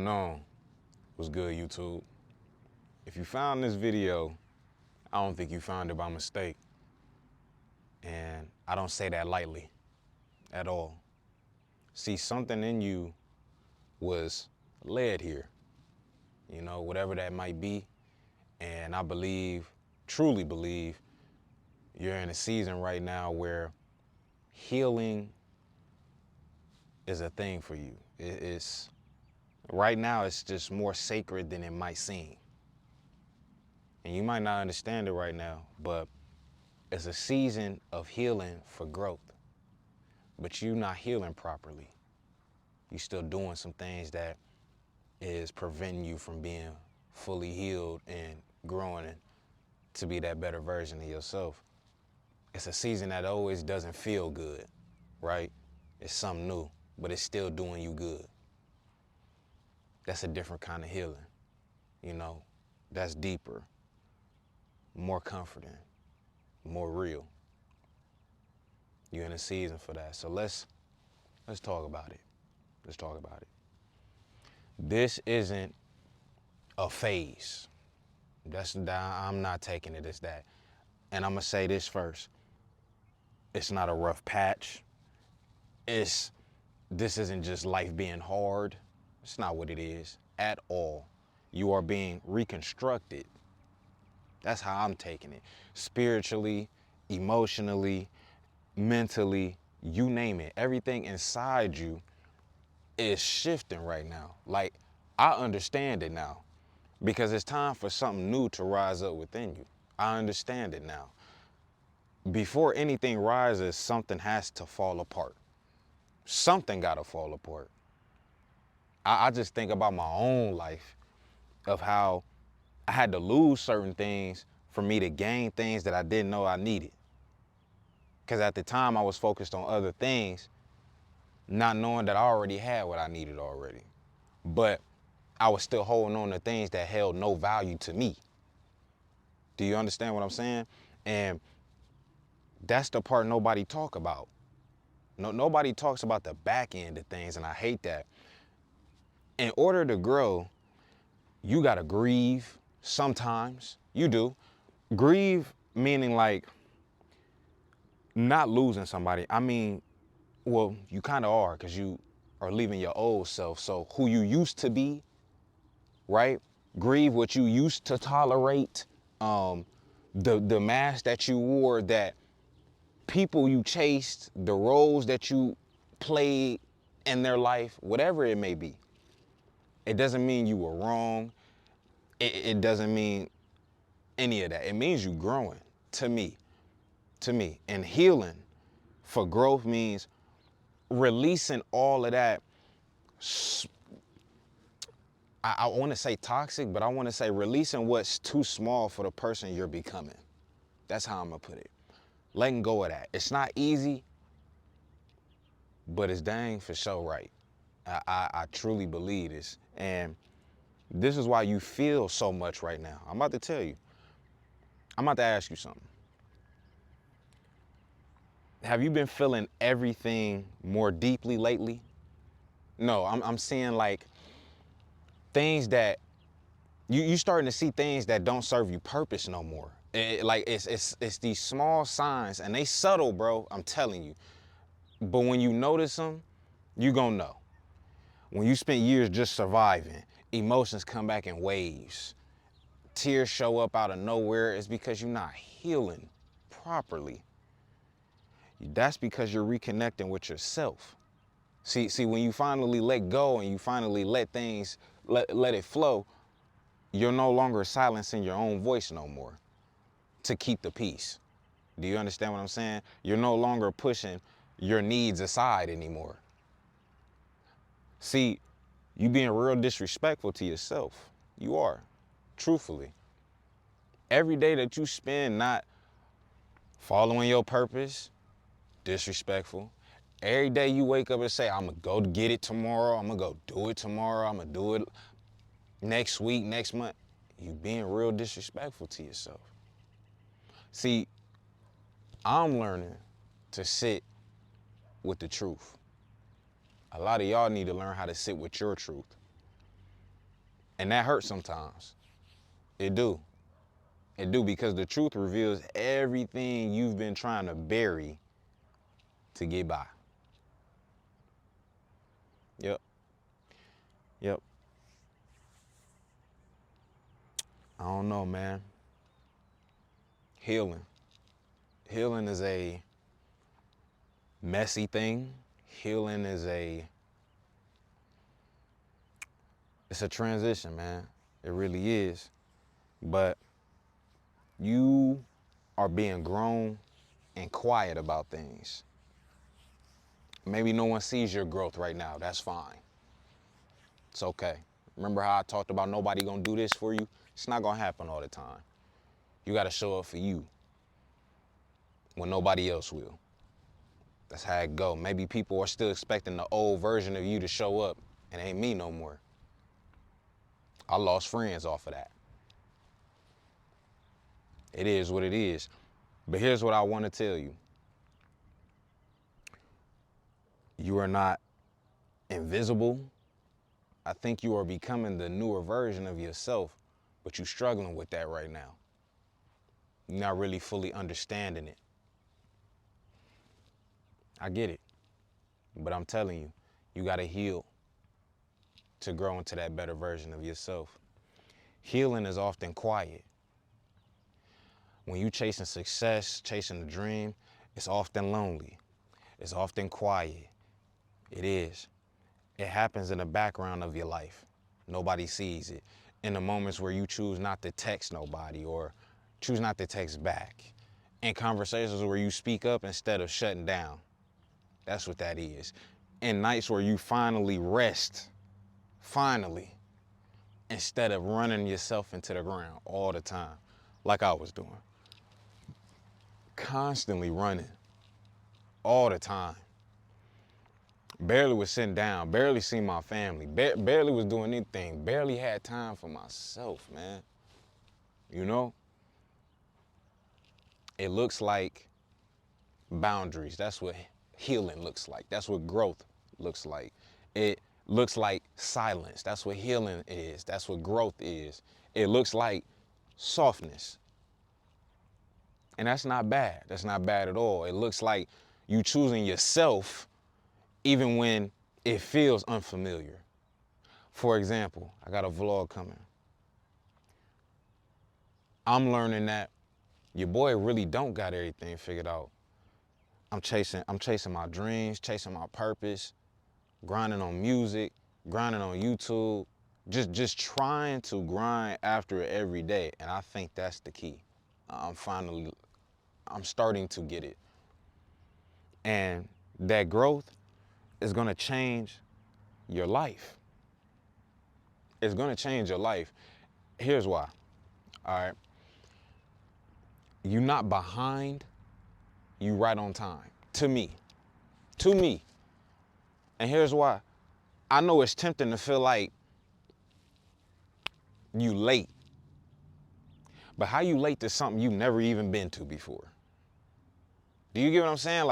No, what's good, YouTube? If you found this video, I don't think you found it by mistake. And I don't say that lightly at all. See, something in you was led here, whatever that might be. And I believe, truly believe, you're in a season right now where healing is a thing for you. It's right now, it's just more sacred than it might seem. And you might not understand it right now, but it's a season of healing for growth. But you're not healing properly. You're still doing some things that is preventing you from being fully healed and growing to be that better version of yourself. It's a season that always doesn't feel good, right? It's something new, but it's still doing you good. That's a different kind of healing, that's deeper, more comforting, more real. You're in a season for that. So let's talk about it. Let's talk about it. This isn't a phase. I'm not taking it as that. And I'm gonna say this first. It's not a rough patch. This isn't just life being hard. It's not what it is at all. You are being reconstructed. That's how I'm taking it. Spiritually, emotionally, mentally, you name it. Everything inside you is shifting right now. Like, I understand it now because it's time for something new to rise up within you. I understand it now. Before anything rises, something has to fall apart. Something got to fall apart. I just think about my own life of how I had to lose certain things for me to gain things that I didn't know I needed. Because at the time I was focused on other things, not knowing that I already had what I needed already. But I was still holding on to things that held no value to me. Do you understand what I'm saying? And that's the part nobody talk about. Nobody talks about the back end of things, and I hate that. In order to grow, you gotta grieve sometimes. You do. Grieve meaning like not losing somebody. I mean, well, you kind of are because you are leaving your old self. So who you used to be, right? Grieve what you used to tolerate. The mask that you wore, that people you chased, the roles that you played in their life, whatever it may be. It doesn't mean you were wrong. It doesn't mean any of that. It means you growing, to me. And healing for growth means releasing all of that. I want to say toxic, but I want to say releasing what's too small for the person you're becoming. That's how I'm going to put it. Letting go of that. It's not easy, but it's dang for sure right. I truly believe this. And this is why you feel so much right now. I'm about to tell you. I'm about to ask you something. Have you been feeling everything more deeply lately? No, I'm seeing like things that you starting to see things that don't serve you purpose no more. It's these small signs, and they subtle, bro. I'm telling you. But when you notice them, you gonna know. When you spend years just surviving, emotions come back in waves. Tears show up out of nowhere. It's because you're not healing properly. That's because you're reconnecting with yourself. See, when you finally let go and you finally let things, let it flow, you're no longer silencing your own voice no more to keep the peace. Do you understand what I'm saying? You're no longer pushing your needs aside anymore. See, you being real disrespectful to yourself. You are, truthfully. Every day that you spend not following your purpose, disrespectful. Every day you wake up and say, I'm gonna go get it tomorrow, I'm gonna go do it tomorrow, I'm gonna do it next week, next month. You being real disrespectful to yourself. See, I'm learning to sit with the truth. A lot of y'all need to learn how to sit with your truth. And that hurts sometimes. It do. It do, because the truth reveals everything you've been trying to bury to get by. Yep. Yep. I don't know, man. Healing. Healing is a messy thing. Healing is it's a transition, man. It really is. But you are being grown and quiet about things. Maybe no one sees your growth right now. That's fine. It's okay. Remember how I talked about nobody gonna do this for you? It's not gonna happen all the time. You gotta show up for you when nobody else will. That's how it go. Maybe people are still expecting the old version of you to show up, and ain't me no more. I lost friends off of that. It is what it is. But here's what I want to tell you. You are not invisible. I think you are becoming the newer version of yourself, but you're struggling with that right now. You're not really fully understanding it. I get it. But I'm telling you, you got to heal to grow into that better version of yourself. Healing is often quiet. When you chasing success, chasing a dream, it's often lonely. It's often quiet. It is. It happens in the background of your life. Nobody sees it. In the moments where you choose not to text nobody or choose not to text back. In conversations where you speak up instead of shutting down. That's what that is. In nights where you finally rest, instead of running yourself into the ground all the time, like I was doing. Constantly running, all the time. Barely was sitting down, barely seen my family, barely was doing anything, barely had time for myself, man. You know? It looks like boundaries. That's what healing looks like. That's what growth looks like. It looks like silence. That's what healing is. That's what growth is. It looks like softness. And that's not bad. That's not bad at all. It looks like you choosing yourself even when it feels unfamiliar. For example, I got a vlog coming. I'm learning that your boy really don't got everything figured out. I'm chasing my dreams, chasing my purpose, grinding on music, grinding on YouTube, just trying to grind after it every day. And I think that's the key. I'm starting to get it. And that growth is gonna change your life. It's gonna change your life. Here's why, all right? You're not behind, you right on time, to me. And here's why. I know it's tempting to feel like you late, but how you late to something you've never even been to before? Do you get what I'm saying?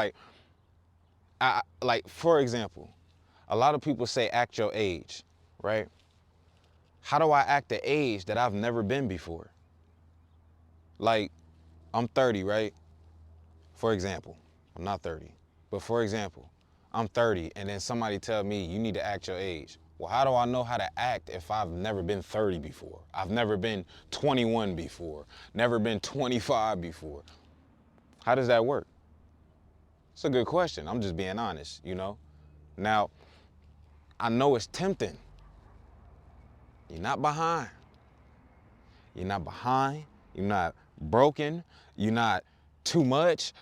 Like, for example, a lot of people say act your age, right? How do I act the age that I've never been before? Like, I'm 30, right? For example, I'm not 30, but for example, I'm 30 and then somebody tell me you need to act your age. Well, how do I know how to act if I've never been 30 before? I've never been 21 before, never been 25 before. How does that work? It's a good question. I'm just being honest, you know? Now, I know it's tempting. You're not behind. You're not behind. You're not broken. You're not too much.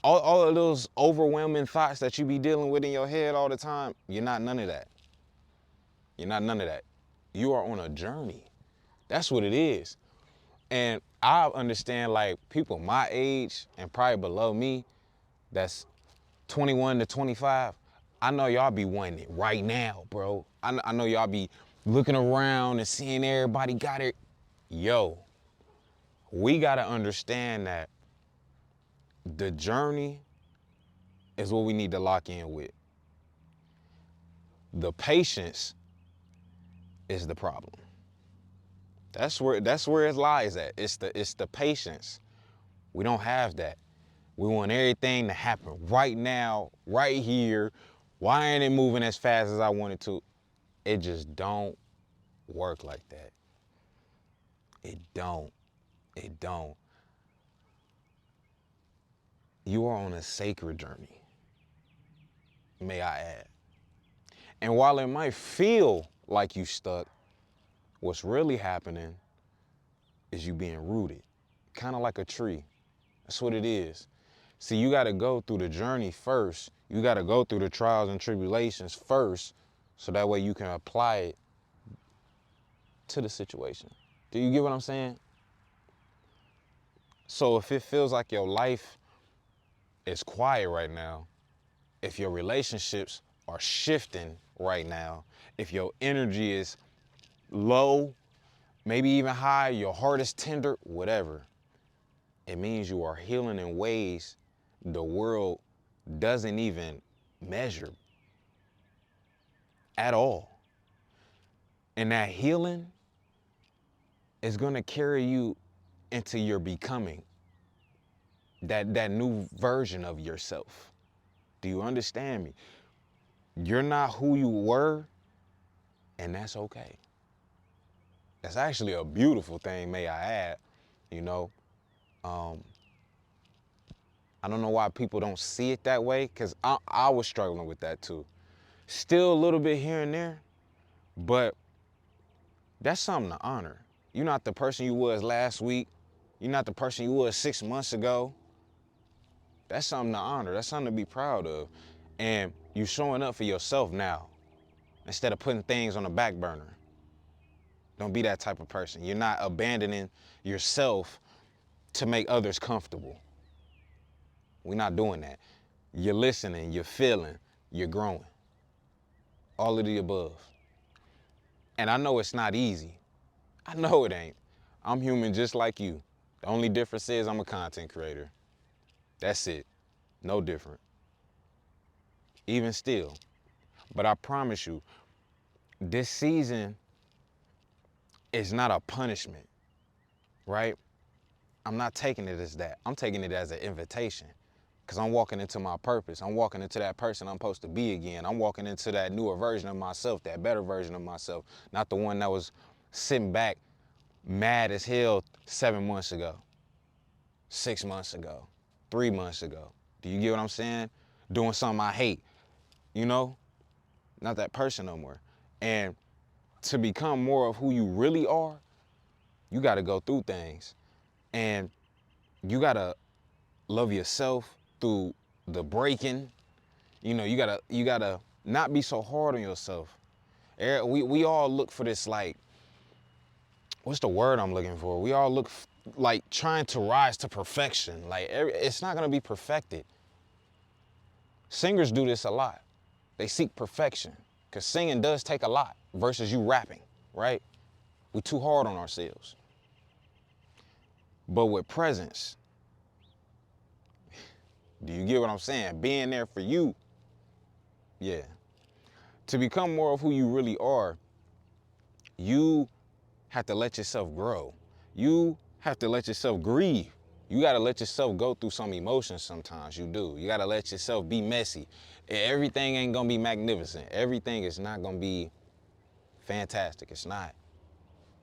All of those overwhelming thoughts that you be dealing with in your head all the time, you're not none of that. You're not none of that. You are on a journey. That's what it is. And I understand, like, people my age and probably below me, that's 21 to 25, I know y'all be wanting it right now, bro. I know y'all be looking around and seeing everybody got it. Yo, we gotta understand that the journey is what we need to lock in with. The patience is the problem. That's where it lies at. It's the patience. We don't have that. We want everything to happen right now, right here. Why ain't it moving as fast as I want it to? It just don't work like that. It don't. It don't. You are on a sacred journey, may I add. And while it might feel like you stuck, what's really happening is you being rooted, kind of like a tree. That's what it is. See, you got to go through the journey first. You got to go through the trials and tribulations first, so that way you can apply it to the situation. Do you get what I'm saying? So if it feels like your life is quiet right now, if your relationships are shifting right now, if your energy is low, maybe even high, your heart is tender, whatever, it means you are healing in ways the world doesn't even measure at all. And that healing is going to carry you into your becoming, that new version of yourself. Do you understand me? You're not who you were, and that's okay. That's actually a beautiful thing, may I add. You know, I don't know why people don't see it that way, because I was struggling with that too. Still a little bit here and there, but that's something to honor. You're not the person you was last week. You're not the person you was 6 months ago. That's something to honor. That's something to be proud of. And you showing up for yourself now instead of putting things on the back burner. Don't be that type of person. You're not abandoning yourself to make others comfortable. We're not doing that. You're listening, you're feeling, you're growing. All of the above. And I know it's not easy. I know it ain't. I'm human just like you. The only difference is I'm a content creator. That's it. No different. Even still. But I promise you, this season is not a punishment, right? I'm not taking it as that. I'm taking it as an invitation, because I'm walking into my purpose. I'm walking into that person I'm supposed to be again. I'm walking into that newer version of myself, that better version of myself, not the one that was sitting back mad as hell 7 months ago, 6 months ago, 3 months ago. Do you get what I'm saying? Doing something I hate, you know? Not that person no more. And to become more of who you really are, you got to go through things. And you got to love yourself through the breaking. You know, you gotta not be so hard on yourself. We all look for this, like, what's the word I'm looking for? We all look like trying to rise to perfection. Like, it's not gonna be perfected. Singers do this a lot. They seek perfection, because singing does take a lot versus you rapping, right? We too hard on ourselves. But with presence, do you get what I'm saying? Being there for you, yeah. To become more of who you really are, you have to let yourself grow. You have to let yourself grieve. You got to let yourself go through some emotions sometimes. You do. You got to let yourself be messy. Everything ain't going to be magnificent. Everything is not going to be fantastic. It's not.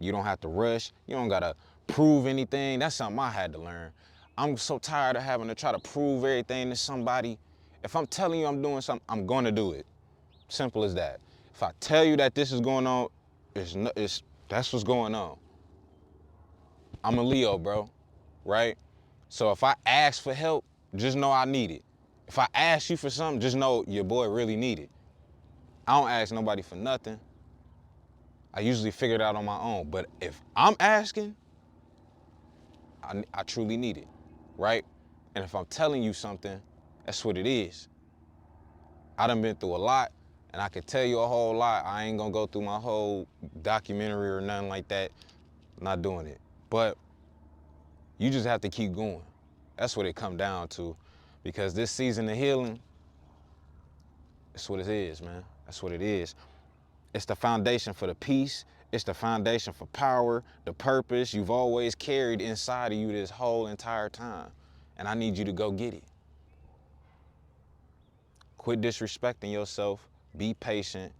You don't have to rush. You don't got to prove anything. That's something I had to learn. I'm so tired of having to try to prove everything to somebody. If I'm telling you I'm doing something, I'm going to do it. Simple as that. If I tell you that this is going on, that's what's going on. I'm a Leo, bro, right? So if I ask for help, just know I need it. If I ask you for something, just know your boy really need it. I don't ask nobody for nothing. I usually figure it out on my own. But if I'm asking, I truly need it, right? And if I'm telling you something, that's what it is. I done been through a lot, and I could tell you a whole lot. I ain't gonna go through my whole documentary or nothing like that. I'm not doing it. But you just have to keep going. That's what it come down to. Because this season of healing, that's what it is, man. That's what it is. It's the foundation for the peace. It's the foundation for power, the purpose you've always carried inside of you this whole entire time. And I need you to go get it. Quit disrespecting yourself. Be patient.